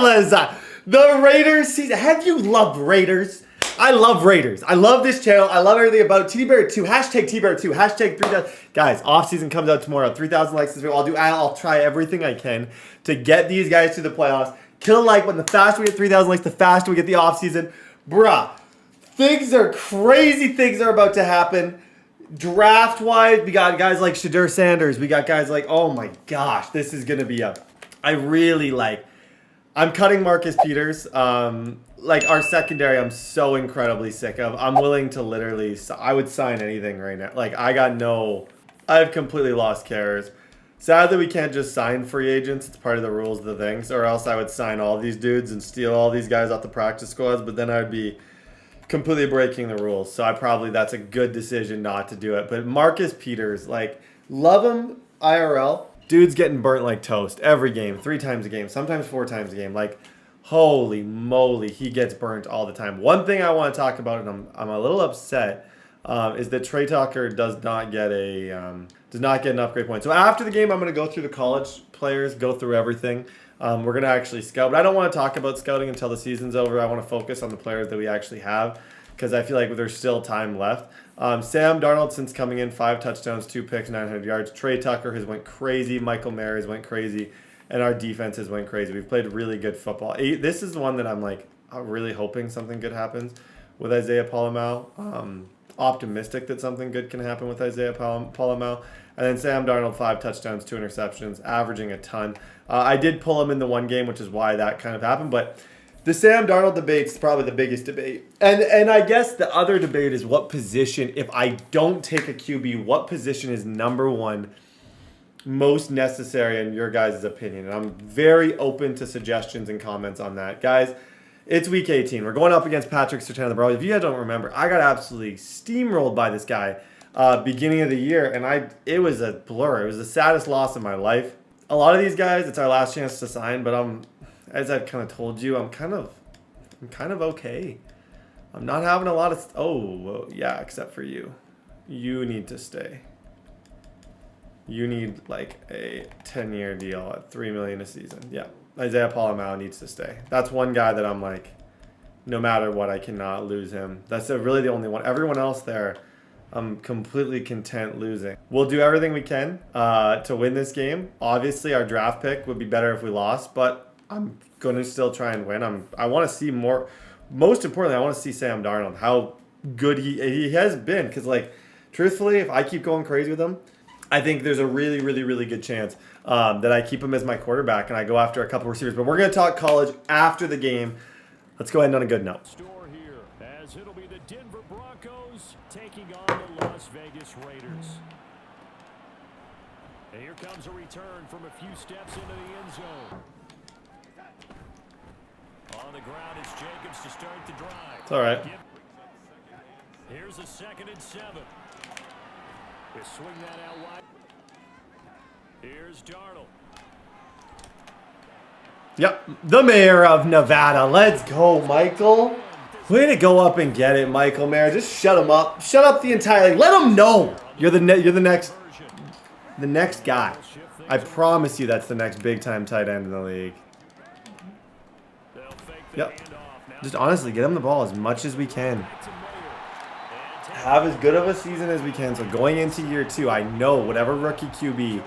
fellas. The Raiders season. Have you loved Raiders? I love Raiders. I love this channel. I love everything about it. TBear2. Hashtag TBear2. Hashtag 3,000. Guys, offseason comes out tomorrow. 3,000 likes this video. I'll try everything I can to get these guys to the playoffs. Kill a like button. The faster we get 3,000 likes, the faster we get the offseason. Bruh. Things are crazy. Things are about to happen. Draft-wise, we got guys like Shedeur Sanders. We got guys like, oh my gosh, this is going to be I'm cutting Marcus Peters. Like our secondary, I'm so incredibly sick of. I'm willing to literally, I would sign anything right now. Like I've completely lost cares. Sadly, we can't just sign free agents. It's part of the rules of the things. Or else I would sign all these dudes and steal all these guys off the practice squads. But then I'd be completely breaking the rules. So that's a good decision not to do it. But Marcus Peters, like, love him IRL. Dude's getting burnt like toast every game, 3 times a game, sometimes 4 times a game. Like, holy moly, he gets burnt all the time. One thing I want to talk about, and I'm a little upset, is that Trey Tucker does not get an upgrade point. So after the game, I'm going to go through the college players, go through everything. We're going to actually scout. But I don't want to talk about scouting until the season's over. I want to focus on the players that we actually have because I feel like there's still time left. Sam Darnold, since coming in, 5 touchdowns, 2 picks, 900 yards. Trey Tucker has went crazy. Michael Mayer has went crazy. And our defense has went crazy. We've played really good football. This is the one that I'm really hoping something good happens with Isaiah Pola-Mao. Optimistic that something good can happen with Isaiah Pola-Mao. And then Sam Darnold, 5 touchdowns, 2 interceptions, averaging a ton. I did pull him in the one game, which is why that kind of happened. But the Sam Darnold debate is probably the biggest debate. And I guess the other debate is what position, if I don't take a QB, what position is number 1 most necessary in your guys' opinion? And I'm very open to suggestions and comments on that. Guys, it's week 18. We're going up against Patrick Surtain, the bro. If you guys don't remember, I got absolutely steamrolled by this guy beginning of the year, and it was a blur. It was the saddest loss of my life. A lot of these guys, it's our last chance to sign, but as I've kind of told you, I'm kind of okay. I'm not having a lot of yeah, except for you. You need to stay. You need like a 10-year deal at $3 million a season. Yeah, Isaiah Pola-Mao needs to stay. That's one guy that I'm like, no matter what, I cannot lose him. That's really the only one. Everyone else there, I'm completely content losing. We'll do everything we can to win this game. Obviously, our draft pick would be better if we lost, but I'm going to still try and win. I want to see more. Most importantly, I want to see Sam Darnold, how good he has been. Because, like, truthfully, if I keep going crazy with him, I think there's a really, really, really good chance that I keep him as my quarterback and I go after a couple receivers. But we're going to talk college after the game. Let's go ahead and on a good note. Here, as it'll be the Denver Broncos taking on the Las Vegas Raiders. And here comes a return from a few steps into the end zone. On the ground, it's Jacobs to start the drive. It's all right. Here's a 2nd and 7. They swing that out wide. Here's Darnold. Yep, the mayor of Nevada. Let's go, Michael. Way to go up and get it, Michael Mayer. Just shut him up. Shut up the entire league. Let him know you're the next guy. I promise you that's the next big time tight end in the league. Yep. Just honestly, get him the ball as much as we can. Have as good of a season as we can. So going into year 2, I know whatever rookie QB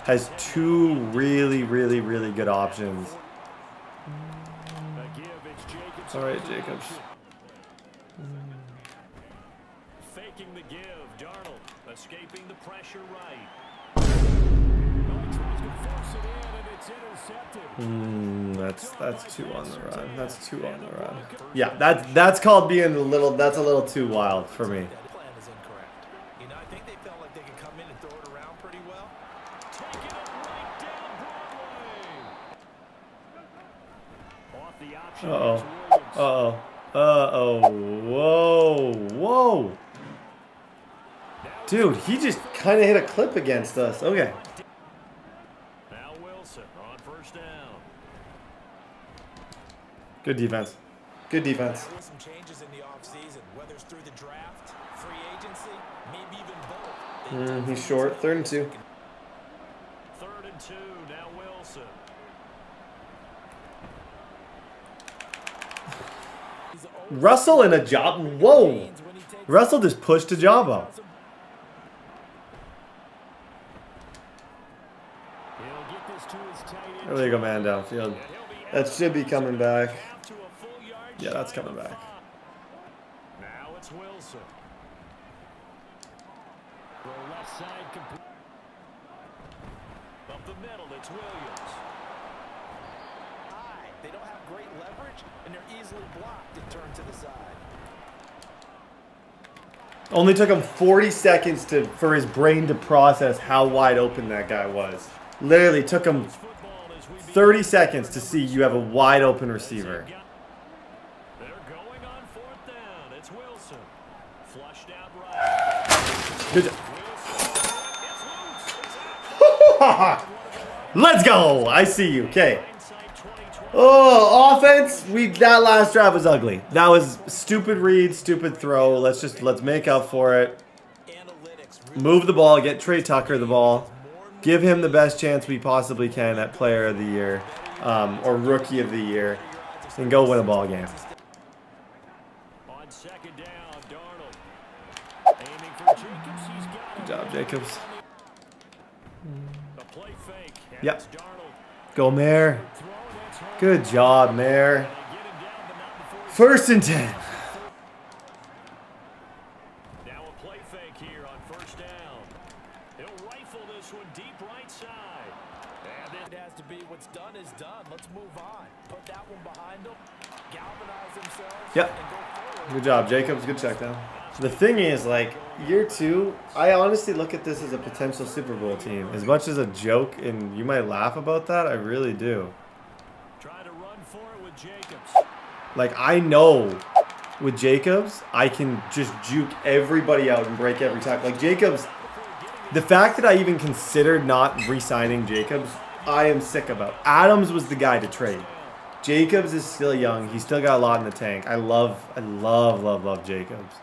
has 2 really, really, really good options. All right, Jacobs. Faking the give, Darnold escaping the pressure right. That's 2 on the run. That's 2 on the run. Yeah, that's called being a little. That's a little too wild for me. I think they felt like they could come in and throw it around pretty well. Taking it right down Broadway. Off the option. Whoa. Dude, he just kind of hit a clip against us. Okay. Now Wilson on 1st down. Good defense. Good defense. There were some changes in the offseason, whether it's through the draft, free agency, maybe even both. He's short. 3rd and 2. 3rd and 2. Now Wilson. Russell in a job. Whoa. Russell just pushed a Jabo. There you go, man, downfield. That should be coming back. Yeah, that's coming back. Now it's Wilson. Left side complete. Up the middle, it's Williams. High. They don't have great leverage, and they're easily blocked and turned to the side. Only took him 40 seconds for his brain to process how wide open that guy was. Literally took him 30 seconds to see you have a wide open receiver. They're going on fourth down. It's Wilson. Flushed out right. Good job. Let's go. I see you. Okay. Oh, offense. That last drive was ugly. That was stupid read, stupid throw. Let's make up for it. Move the ball. Get Trey Tucker the ball. Give him the best chance we possibly can at Player of the Year or Rookie of the Year, and go win a ball game. On second down, Darnold. Aiming for Jacobs. He's got Good job, Jacobs. a play fake. And Yep. it's Darnold. Go, Mare. Throw, that's right. Good job, Mare. Get him down, but not before he's 1st and 10. Now a play fake here on first down. He'll rifle this one deep right side. And It has to be what's done is done. Let's move on. Put that one behind them. Galvanize themselves. Yep. And go forward. Good job, Jacobs. Good check down. The thing is, like, year 2, I honestly look at this as a potential Super Bowl team. As much as a joke, and you might laugh about that, I really do. try to run for it with Jacobs. Like, I know with Jacobs, I can just juke everybody out and break every tackle. Like, Jacobs, the fact that I even considered not re-signing Jacobs, I am sick about. Adams was the guy to trade. Jacobs is still young. He's still got a lot in the tank. I love Jacobs.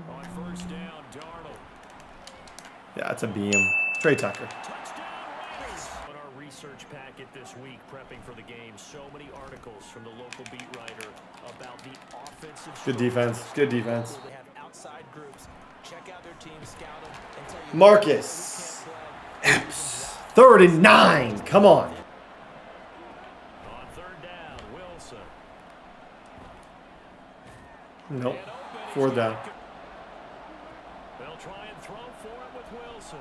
On first down, Darnold. Yeah, that's a beam. Trey Tucker. Touchdown Raiders. On our research packet this week, prepping for the game, so many articles from the local beat writer about the offensive. Good defense. Good defense. They have outside groups. Check out their team, scout them, and tell you Marcus. 3rd and 9. Come on. On third down, Wilson. Nope. 4th down. They'll try and throw for it with Wilson.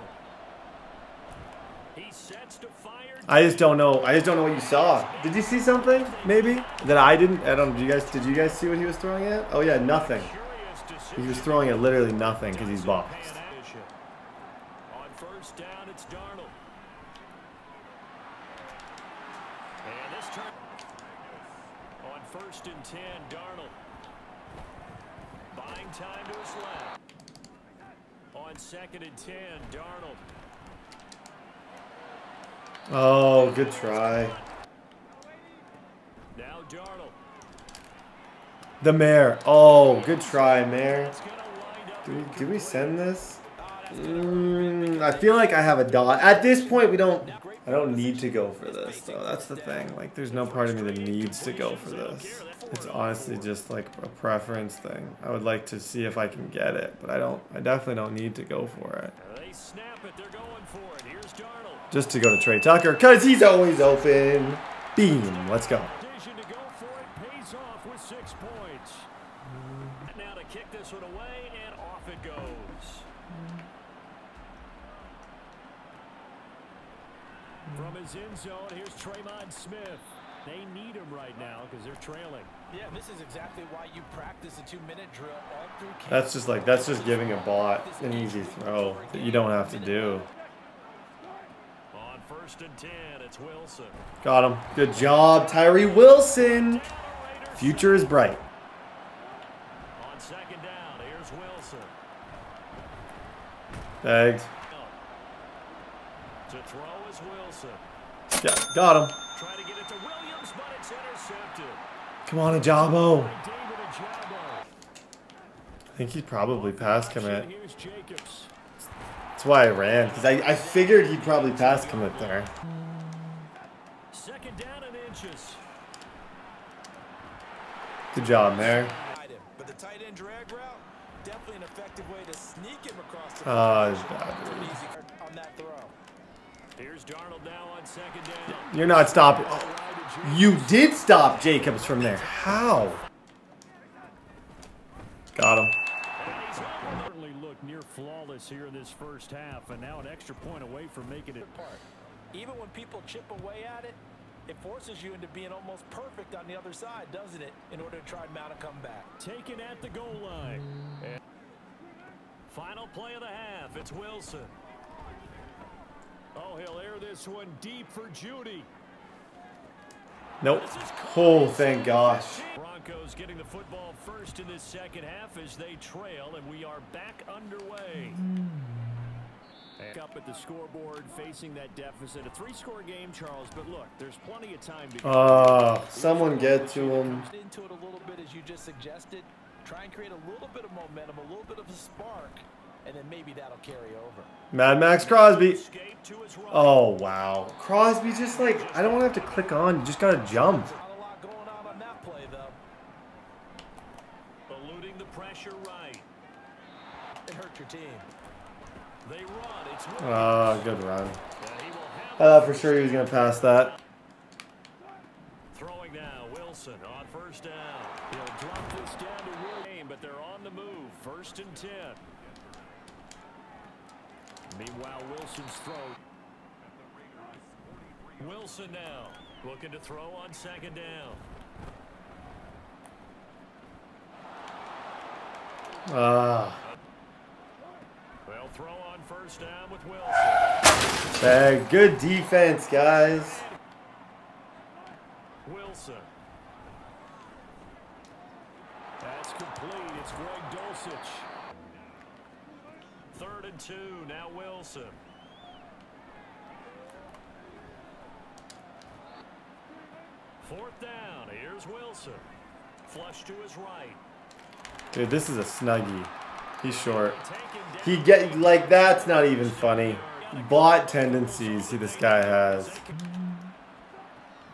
He sets to fire. I just don't know. I just don't know what you saw. Did you see something? Maybe that I didn't. I don't. Did you guys see what he was throwing at? Oh yeah, nothing. Curious to see He was throwing at literally nothing because he's boxed. on first down, it's Darnold. And this turn on 1st and 10, Darnold. Buying time to his left. On 2nd and 10, Darnold. Oh, good try. Now Darnold. The Mare. Oh, good try, Mare. It's gonna wind up. Do we send this? I feel like I have a dot. At this point, I don't need to go for this, though. That's the thing. Like, there's no part of me that needs to go for this. It's honestly just like a preference thing. I would like to see if I can get it, but I definitely don't need to go for it. They snap it. They're going for it. Here's Darnold. Just to go to Trey Tucker, because he's always open. Beam. Let's go. Decision to go for it pays off with 6 points. Now to kick this one away, and off it goes. From his end zone, here's Tremont Smith. They need him right now because they're trailing. Yeah, this is exactly why you practice a 2-minute drill all through camp. That's just giving a bot an easy throw that you don't have to do. On 1st and 10, it's Wilson. Got him. Good job, Tyree Wilson. Future is bright. On 2nd down, here's Wilson. Bagged. To throw is Wilson. Yeah, got him. Try to get it to Williams, but it's intercepted. Come on, Ajabo. By David Ajabo. I think he probably pass commit. Here's Jacobs. That's why I ran, because I figured he'd probably pass commit there. 2nd down and inches. Good job, Mayor. But the tight end drag route, definitely an effective way to sneak him across the Oh, it's formation. bad, dude. Easy on that throw. Here's Darnold now on second down. You're not stopping. Oh, you did stop Jacobs from there. How? Got him. Certainly looked near flawless here in this first half, and now an extra point away from making it. Even when people chip away at it, it forces you into being almost perfect on the other side, doesn't it, in order to try and mount a comeback. Taken at the goal line. And final play of the half. It's Wilson. Oh, he'll air this one deep for Judy. Nope. Oh, thank gosh. Broncos getting the football first in this second half as they trail, and we are back underway. Up at the scoreboard, facing that deficit. A 3-score game, Charles, but look, there's plenty of time to someone get to him. Into it a little bit, as you just suggested. Try and create a little bit of momentum, a little bit of a spark, and then maybe that'll carry over. Mad Max Crosby. Oh, wow. Crosby just like, I don't want to have to click on. You just got to jump. Not a lot going on that play, though. eluding the pressure right. It hurt your team. They run. It's Good run. I thought for sure he was going to pass that. Throwing now, Wilson on first down. He'll drop this down to William, but they're on the move. 1st and 10. Meanwhile, Wilson's throw. Wilson now looking to throw on 2nd down. They'll throw on 1st down with Wilson. Hey, good defense, guys. Wilson. That's complete. It's Greg Dulcich. 3rd and 2. Now Wilson. Fourth down. Here's Wilson. Flush to his right. Dude, this is a snuggie. He's short. He get like that's not even funny. Bot tendencies this guy has.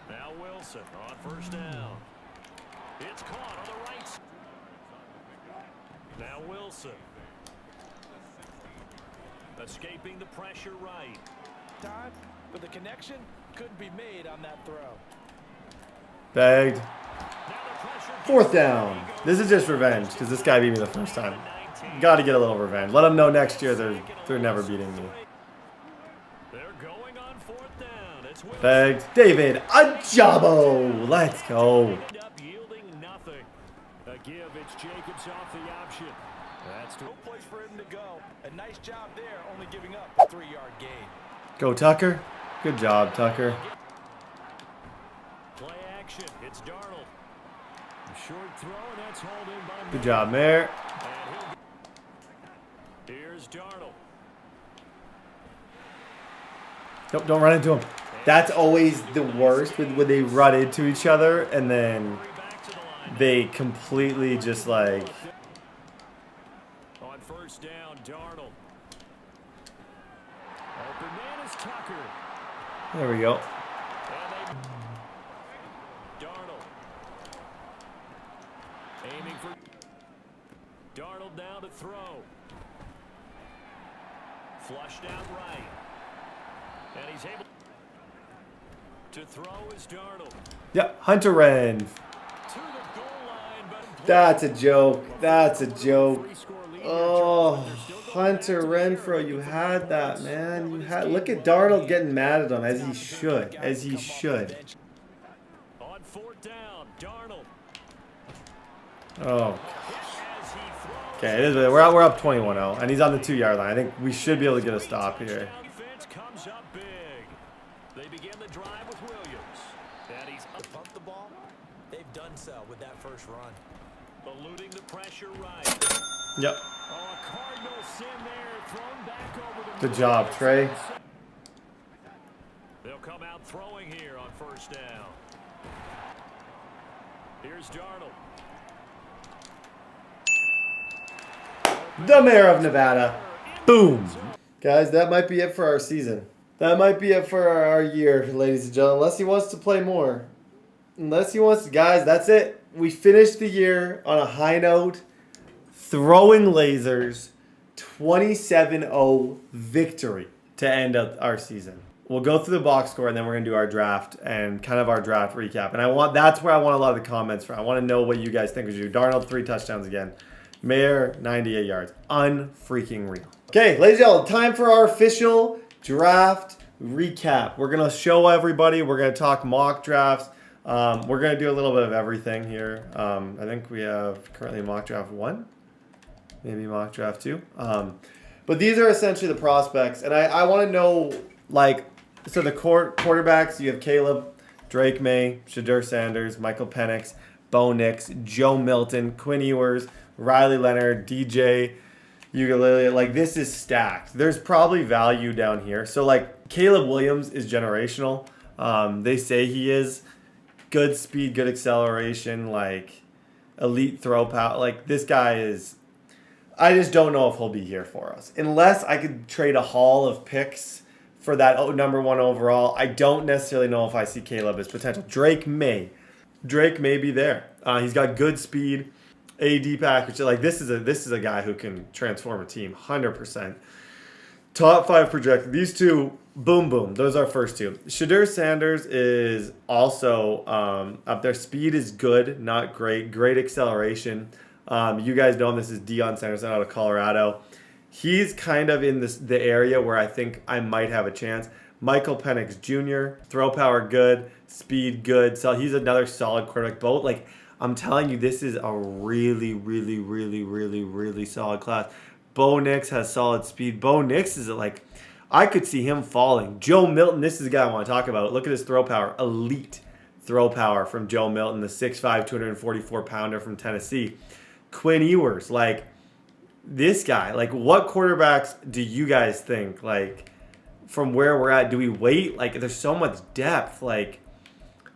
Now Wilson on 1st down. It's caught on the right. Now Wilson. Escaping the pressure right. Time, but the connection couldn't be made on that throw. Bagged. 4th down. This is just revenge because this guy beat me the first time. Got to get a little revenge. Let them know next year they're never beating me. They're going on 4th down. It's Bagged. David Ajabo. Let's go. End up yielding nothing. A give. It's Jacobs off the option. That's No place for him to go. A nice job there, only giving up a 3-yard gain. Go Tucker. Good job, Tucker. play action. It's Darnold. Short throw, and that's hauled in by Good job, Mayor. Here's Darnold. Nope, don't run into him. That's always the worst when they run into each other and then they completely just like. On 1st down, Darnold. Open man is Tucker. There we go. Darnold. Aiming for Darnold now to throw. Flushed out right. And he's able to throw is Darnold. Yep, Hunter Wren. To the goal line, but That's a joke. That's a joke. Oh, Hunter Renfro, you had that, man. You had. Look at Darnold getting mad at him as he should. As he should. on 4th down, Darnold. Oh. As he throws. Okay, it is, we're up 21-0, and he's on the 2-yard line. I think we should be able to get a stop here. Defense comes up big. They begin the drive with Williams. And he's up. Pump the ball. They've done so with that first run. Eluding the pressure right. Yep. Oh, a Cardinal sin there. Thrown back over the Good job, Trey. They'll come out throwing here on 1st down. Here's Darnold. The Mayor of Nevada. Boom. Guys, that might be it for our season. That might be it for our year, ladies and gentlemen. Unless he wants to play more. Unless he wants to, guys, that's it. we finished the year on a high note, throwing lasers, 27-0 victory to end up our season. We'll go through the box score, and then we're going to do our draft and kind of our draft recap. And that's where I want a lot of the comments from. I want to know what you guys think of you. Darnold, 3 touchdowns again. Mayer, 98 yards. Unfreaking real. Okay, ladies and gentlemen, time for our official draft recap. We're going to show everybody. We're going to talk mock drafts. We're going to do a little bit of everything here. I think we have currently mock draft 1. Maybe mock draft 2. But these are essentially the prospects. And I want to know, like, so the quarterbacks, you have Caleb, Drake May, Shedeur Sanders, Michael Penix, Bo Nix, Joe Milton, Quinn Ewers, Riley Leonard, DJ Ugalele. Like, this is stacked. There's probably value down here. So, like, Caleb Williams is generational. They say he is. Good speed, good acceleration, like, elite throw power. Like, this guy is... I just don't know if he'll be here for us. Unless I could trade a haul of picks for that number 1 overall, I don't necessarily know if I see Caleb as potential. Drake may be there. He's got good speed, AD package. Like, this is a guy who can transform a team 100%. Top 5 projected. These two, boom, boom. Those are first 2. Shedeur Sanders is also up there. Speed is good, not great. Great acceleration. You guys know him. This is Deion Sanders out of Colorado. He's kind of in the area where I think I might have a chance. Michael Penix Jr., throw power good, speed good. So he's another solid quarterback. Both, like, I'm telling you, this is a really, really, really, really, really solid class. Bo Nix has solid speed. Bo Nix is like, I could see him falling. Joe Milton, this is the guy I want to talk about. Look at his throw power. Elite throw power from Joe Milton, the 6'5", 244-pounder from Tennessee. Quinn Ewers, like, this guy, like, what quarterbacks do you guys think, like, from where we're at? Do we wait? Like, there's so much depth. Like,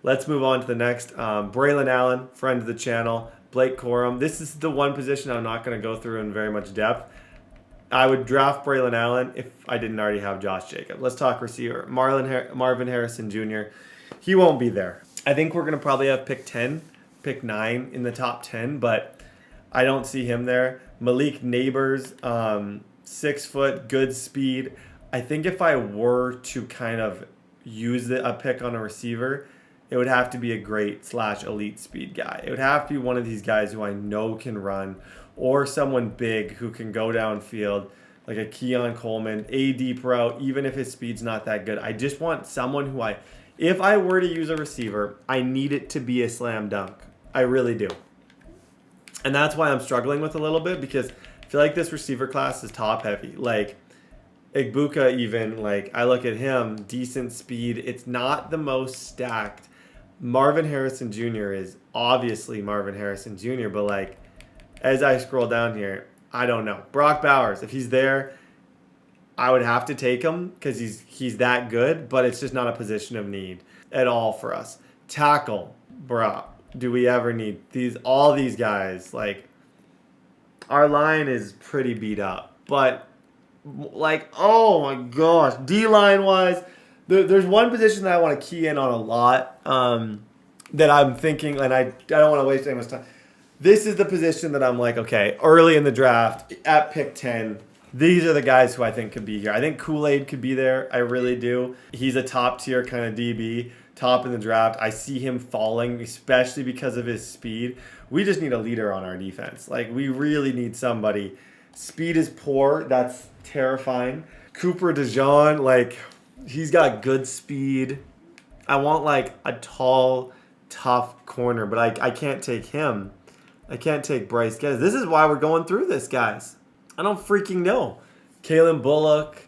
let's move on to the next. Braylon Allen, friend of the channel. Blake Corum. This is the one position I'm not going to go through in very much depth. I would draft Braylon Allen if I didn't already have Josh Jacobs. Let's talk receiver. Marvin Harrison Jr. He won't be there. I think we're going to probably have pick 10, pick 9 in the top 10, but I don't see him there. Malik Neighbors, 6 foot, good speed. I think if I were to kind of use a pick on a receiver, it would have to be a great / elite speed guy. It would have to be one of these guys who I know can run, or someone big who can go downfield, like a Keon Coleman, AD Pro, even if his speed's not that good. I just want someone who if I were to use a receiver, I need it to be a slam dunk. I really do. And that's why I'm struggling with a little bit, because I feel like this receiver class is top heavy. Like, Igbuka even, like, I look at him, decent speed. It's not the most stacked. Marvin Harrison Jr. is obviously Marvin Harrison Jr., but, like, as I scroll down here, I don't know. Brock Bowers, if he's there, I would have to take him because he's that good, but it's just not a position of need at all for us. Tackle, bruh. Do we ever need all these guys? Like, our line is pretty beat up, but, like, oh my gosh, D-line wise, there's one position that I want to key in on a lot, that I'm thinking, and I don't want to waste anyone's time. This is the position that I'm like, okay, early in the draft at pick 10, these are the guys who I think could be here. I think Kool-Aid could be there. I really do. He's a top tier kind of DB. Top in the draft. I see him falling, especially because of his speed. We just need a leader on our defense. Like, we really need somebody. Speed is poor. That's terrifying. Cooper DeJean, like, he's got good speed. I want, like, a tall, tough corner, but I can't take him. I can't take Bryce Gettis. This is why we're going through this, guys. I don't freaking know. Kalen Bullock.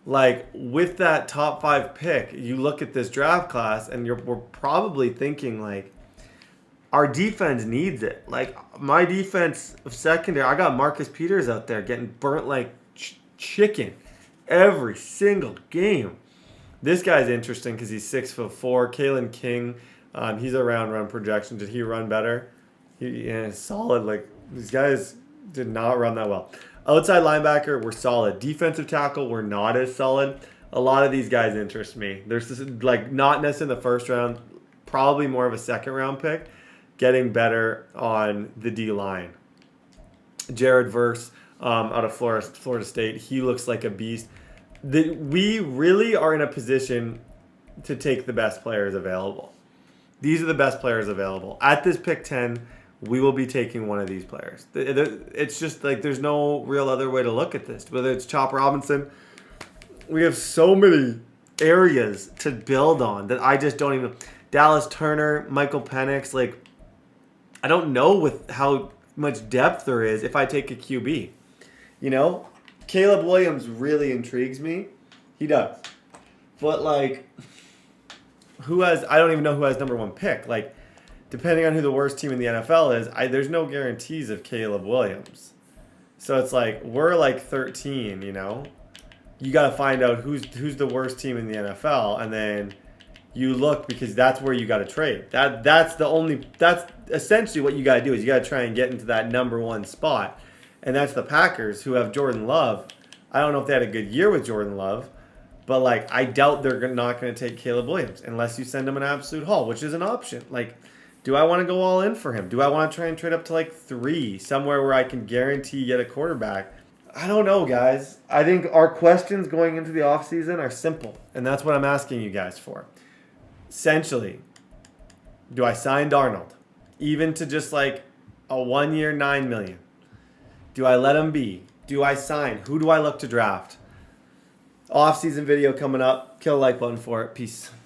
Like, with that top 5 pick, you look at this draft class, and we're probably thinking, like, our defense needs it. Like, my defense of secondary, I got Marcus Peters out there getting burnt like chicken every single game. This guy's interesting because he's 6'4". Kalen King, he's around run projection. Did he run better? Solid. Like, these guys did not run that well. Outside linebacker, we're solid. Defensive tackle, we're not as solid. A lot of these guys interest me. There's this, like, not necessarily in the first round, probably more of a second round pick. getting better on the D-line. Jared Verse out of Florida State, he looks like a beast. We really are in a position to take the best players available. These are the best players available. At this pick 10, we will be taking one of these players. It's just like there's no real other way to look at this. Whether it's Chop Robinson, we have so many areas to build on that I just don't even. Dallas Turner, Michael Penix, like I don't know with how much depth there is if I take a QB. You know, Caleb Williams really intrigues me. He does, but like, who has? I don't even know who has number 1 pick. Like, depending on who the worst team in the NFL is, there's no guarantees of Caleb Williams. So it's like we're like 13. You know, you got to find out who's the worst team in the NFL, and then you look because that's where you got to trade. That's essentially what you got to do is you got to try and get into that number 1 spot, and that's the Packers who have Jordan Love. I don't know if they had a good year with Jordan Love, but like I doubt they're not going to take Caleb Williams unless you send him an absolute haul, which is an option. Like, do I want to go all in for him? Do I want to try and trade up to like 3 somewhere where I can guarantee get a quarterback? I don't know, guys. I think our questions going into the offseason are simple, and that's what I'm asking you guys for. Essentially, do I sign Darnold? Even to just like a 1 year, $9 million? Do I let him be? Do I sign? Who do I look to draft? Off-season video coming up. Kill a like button for it. Peace.